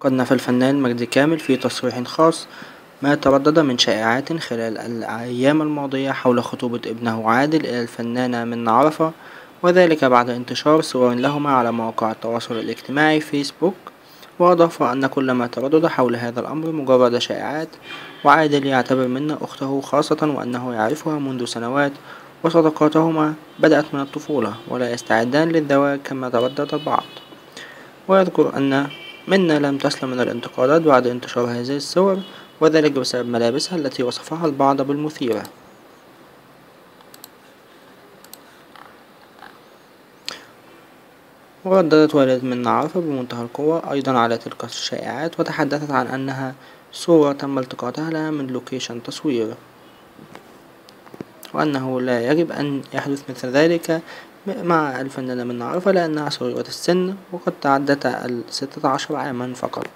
قد نفى الفنان مجدي كامل في تصريح خاص ما تردد من شائعات خلال الأيام الماضية حول خطوبة ابنه عادل إلى الفنانة منى عرفة، وذلك بعد انتشار صور لهما على مواقع التواصل الاجتماعي فيسبوك. وأضاف أن كل ما تردد حول هذا الأمر مجرد شائعات، وعادل يعتبر منى أخته خاصة وأنه يعرفها منذ سنوات، وصداقتهما بدأت من الطفولة ولا يستعدان للزواج كما تردد البعض. ويذكر أن منى لم تسلم من الانتقادات بعد انتشار هذه الصور، وذلك بسبب ملابسها التي وصفها البعض بالمثيرة. ورددت والدة منى عرفة بمنتهى القوة أيضا على تلك الشائعات، وتحدثت عن أنها صورة تم التقاطها لها من لوكيشن تصوير، وأنه لا يجب أن يحدث مثل ذلك مع الفنانة منى عرفة لأنها صغيرة السن وقد تعدت 16 عاما فقط.